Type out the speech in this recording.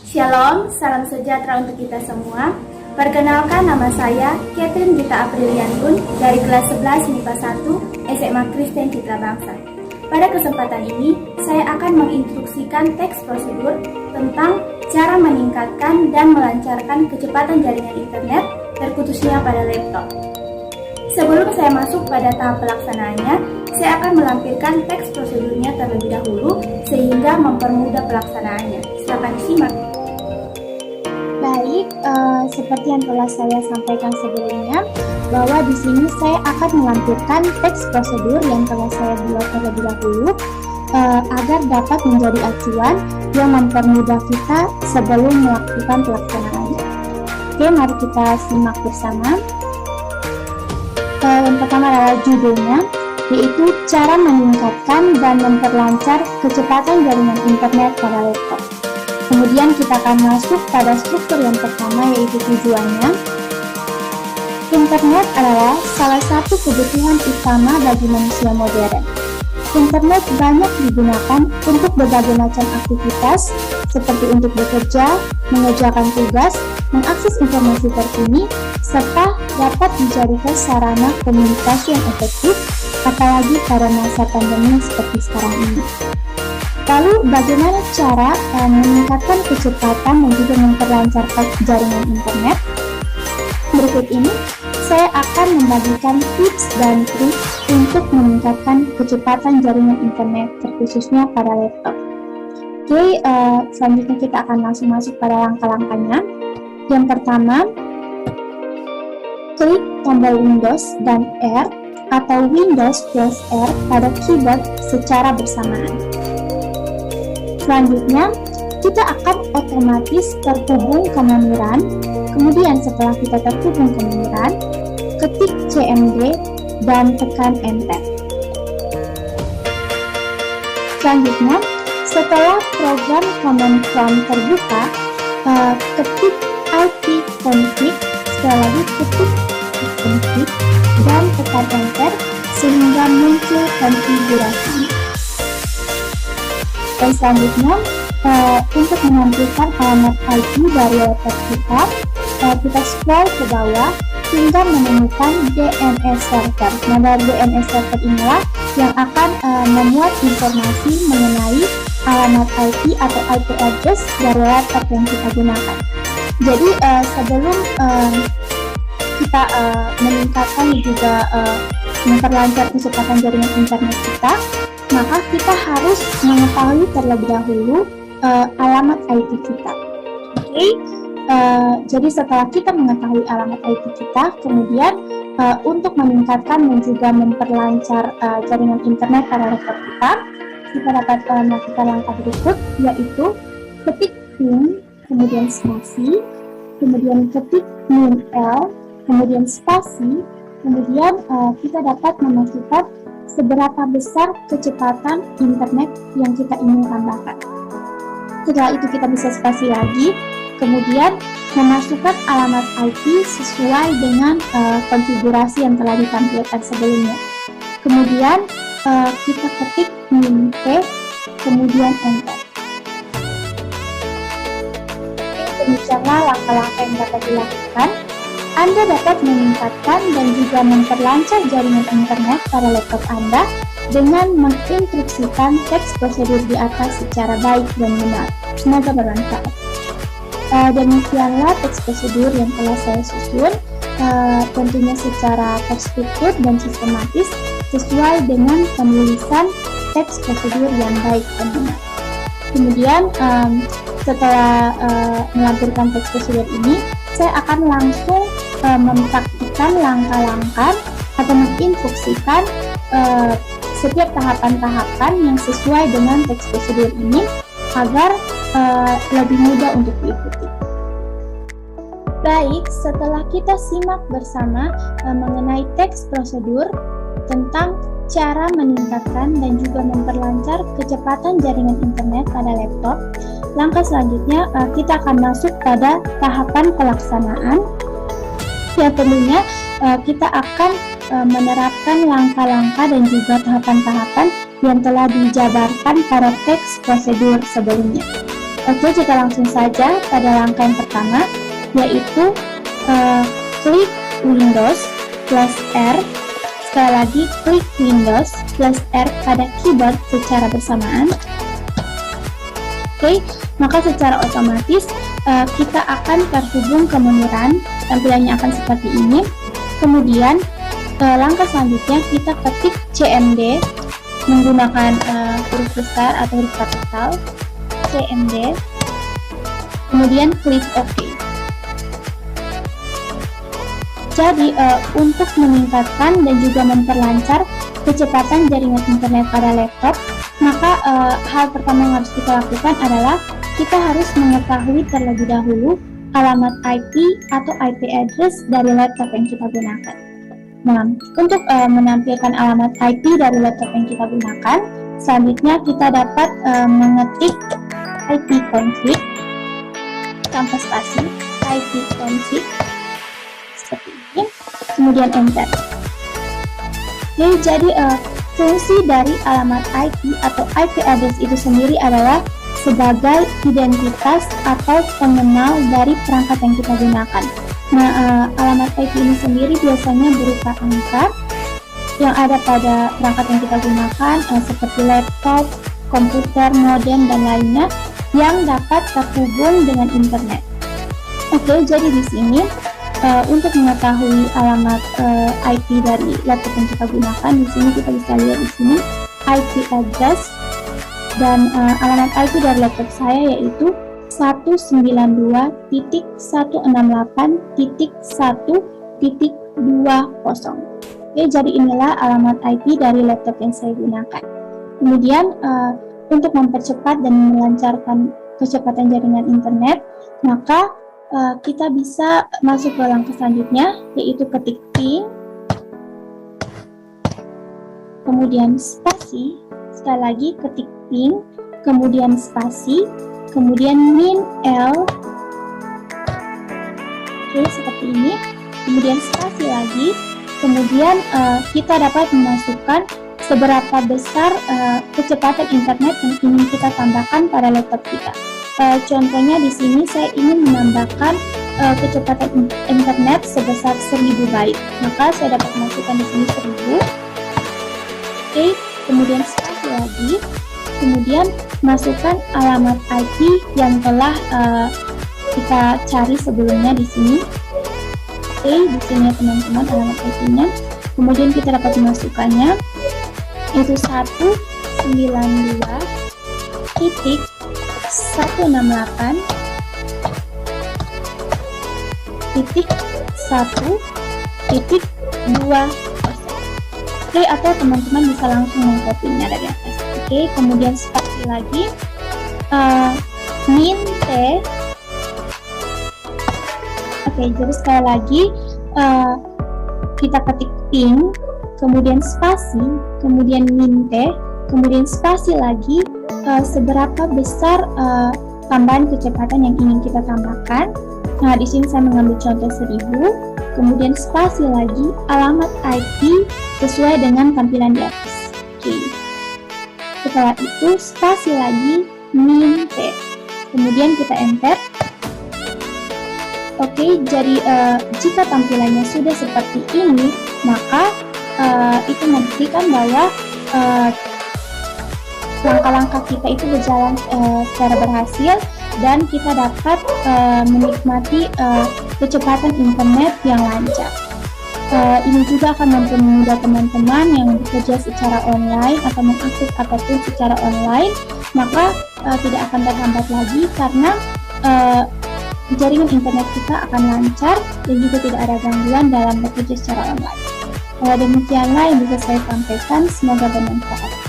Shalom, salam sejahtera untuk kita semua. Perkenalkan, nama saya Catherine Gita Apriliantun dari kelas 11 MIPA 1 SMA Kristen Citra Bangsa. Pada kesempatan ini, saya akan menginstruksikan teks prosedur tentang cara meningkatkan dan melancarkan kecepatan jaringan internet, terkhususnya pada laptop. Sebelum saya masuk pada tahap pelaksanaannya, saya akan melampirkan teks prosedurnya terlebih dahulu sehingga mempermudah pelaksanaannya. Silakan disimak. Baik, seperti yang telah saya sampaikan sebelumnya, bahwa di sini saya akan melampirkan teks prosedur yang telah saya buat terlebih dahulu agar dapat menjadi acuan yang mempermudah kita sebelum melakukan pelaksanaannya. Oke, mari kita simak bersama. Yang pertama adalah judulnya, yaitu cara meningkatkan dan memperlancar kecepatan jaringan internet pada laptop. Kemudian kita akan masuk pada struktur yang pertama, yaitu tujuannya. Internet adalah salah satu kebutuhan utama bagi manusia modern. Internet banyak digunakan untuk berbagai macam aktivitas, seperti untuk bekerja, mengerjakan tugas, mengakses informasi terkini, serta dapat dijadikan sarana komunikasi yang efektif, apalagi pada masa pandemi seperti sekarang ini. Lalu, bagaimana cara meningkatkan kecepatan dan juga memperlancar jaringan internet? Berikut ini, saya akan membagikan tips dan trik untuk meningkatkan kecepatan jaringan internet, terkhususnya pada laptop. Oke, selanjutnya kita akan langsung masuk pada langkah-langkahnya. Yang pertama, klik tombol Windows dan R atau Windows plus R pada keyboard secara bersamaan. Selanjutnya, kita akan otomatis terhubung ke menu-RUN. Kemudian setelah kita terhubung ke menu-RUN, ketik CMD dan tekan Enter. Selanjutnya, setelah program command prompt terbuka, ketik ipconfig, sekali lagi ketik ipconfig dan tekan Enter sehingga muncul konfigurasi. Dan selanjutnya, untuk menampilkan alamat IP dari laptop kita scroll ke bawah hingga menemukan DNS server. Nah, dari DNS server inilah yang akan memuat informasi mengenai alamat IP atau IP address dari laptop yang kita gunakan. Jadi, sebelum kita meningkatkan dan juga memperlancar kecepatan jaringan internet kita, maka kita harus mengetahui terlebih dahulu alamat IP kita. Oke, jadi setelah kita mengetahui alamat IP kita, kemudian untuk meningkatkan dan juga memperlancar jaringan internet pada laptop kita dapat melakukan langkah berikut, yaitu ketik pin, kemudian spasi, kemudian ketik -l, kemudian spasi, kemudian kita dapat memasukkan seberapa besar kecepatan internet yang kita ingin tambahkan. Setelah itu kita bisa spasi lagi, kemudian memasukkan alamat IP sesuai dengan konfigurasi yang telah ditampilkan sebelumnya. Kemudian kita ketik -p, kemudian Enter. Demikianlah langkah-langkah yang dapat dilakukan. Anda dapat meningkatkan dan juga memperlancar jaringan internet pada laptop Anda dengan menginstruksikan teks prosedur di atas secara baik dan benar. Semoga bermanfaat. Demikianlah teks prosedur yang telah saya susun, tentunya secara terstruktur dan sistematis sesuai dengan penulisan teks prosedur yang baik dan benar. Kemudian, setelah melampirkan teks prosedur ini, saya akan langsung mempraktikkan langkah-langkah atau menginstruksikan setiap tahapan-tahapan yang sesuai dengan teks prosedur ini agar lebih mudah untuk diikuti. Baik, setelah kita simak bersama mengenai teks prosedur tentang cara meningkatkan dan juga memperlancar kecepatan jaringan internet pada laptop, langkah selanjutnya kita akan masuk pada tahapan pelaksanaan. Ya, tentunya kita akan menerapkan langkah-langkah dan juga tahapan-tahapan yang telah dijabarkan pada teks prosedur sebelumnya. Oke, kita langsung saja pada langkah yang pertama, yaitu klik Windows plus R. Sekali lagi, klik Windows plus R pada keyboard secara bersamaan. Oke, maka secara otomatis kita akan terhubung ke menu Run. Tampilannya akan seperti ini. Kemudian langkah selanjutnya kita ketik CMD menggunakan huruf besar atau huruf kapital CMD, kemudian klik OK. Jadi untuk meningkatkan dan juga memperlancar kecepatan jaringan internet pada laptop, maka hal pertama yang harus kita lakukan adalah kita harus mengetahui terlebih dahulu alamat IP atau IP address dari laptop yang kita gunakan. Nah, untuk menampilkan alamat IP dari laptop yang kita gunakan, selanjutnya kita dapat mengetik ipconfig tanpa spasi, ipconfig seperti ini, kemudian enter. Oke, jadi fungsi dari alamat IP atau IP address itu sendiri adalah sebagai identitas atau pengenal dari perangkat yang kita gunakan. Nah, alamat IP ini sendiri biasanya berupa angka yang ada pada perangkat yang kita gunakan, seperti laptop, komputer, modem, dan lainnya yang dapat terhubung dengan internet. Oke, jadi di sini untuk mengetahui alamat IP dari laptop yang kita gunakan, di sini kita bisa lihat di sini IP address dan alamat IP dari laptop saya yaitu 192.168.1.20. Oke, jadi inilah alamat IP dari laptop yang saya gunakan. Kemudian untuk mempercepat dan melancarkan kecepatan jaringan internet, maka kita bisa masuk ke langkah selanjutnya, yaitu ketik ping, kemudian spasi, sekali lagi ketik ping, kemudian spasi, kemudian min L, oke, seperti ini, kemudian spasi lagi, kemudian kita dapat memasukkan seberapa besar kecepatan internet yang ingin kita tambahkan pada laptop kita. Contohnya di sini saya ingin menambahkan kecepatan internet sebesar 1000 byte, maka saya dapat masukkan di sini 1000. Oke, kemudian spasi lagi, kemudian masukkan alamat IP yang telah kita cari sebelumnya di sini. Oke, di sini teman-teman alamat IP-nya. Kemudian kita dapat memasukkannya, itu 192.168.1.20. Oke, atau teman-teman bisa langsung mengkopinya dari atas. Oke, kemudian spasi lagi, min T. Oke, jadi sekali lagi kita ketik ping, kemudian spasi, kemudian min T, kemudian spasi lagi seberapa besar tambahan kecepatan yang ingin kita tambahkan. Nah, di sini saya mengambil contoh 1000, kemudian spasi lagi alamat IP sesuai dengan tampilan di atas. Oke. Setelah itu spasi lagi min T, kemudian kita enter. Oke, jadi jika tampilannya sudah seperti ini, maka itu membuktikan bahwa langkah-langkah kita itu berjalan secara berhasil dan kita dapat menikmati kecepatan internet yang lancar. Ini juga akan mempermudah teman-teman yang bekerja secara online atau mengakses apapun secara online, maka tidak akan terhambat lagi karena jaringan internet kita akan lancar dan juga tidak ada gangguan dalam bekerja secara online. Demikianlah yang bisa saya sampaikan, semoga bermanfaat.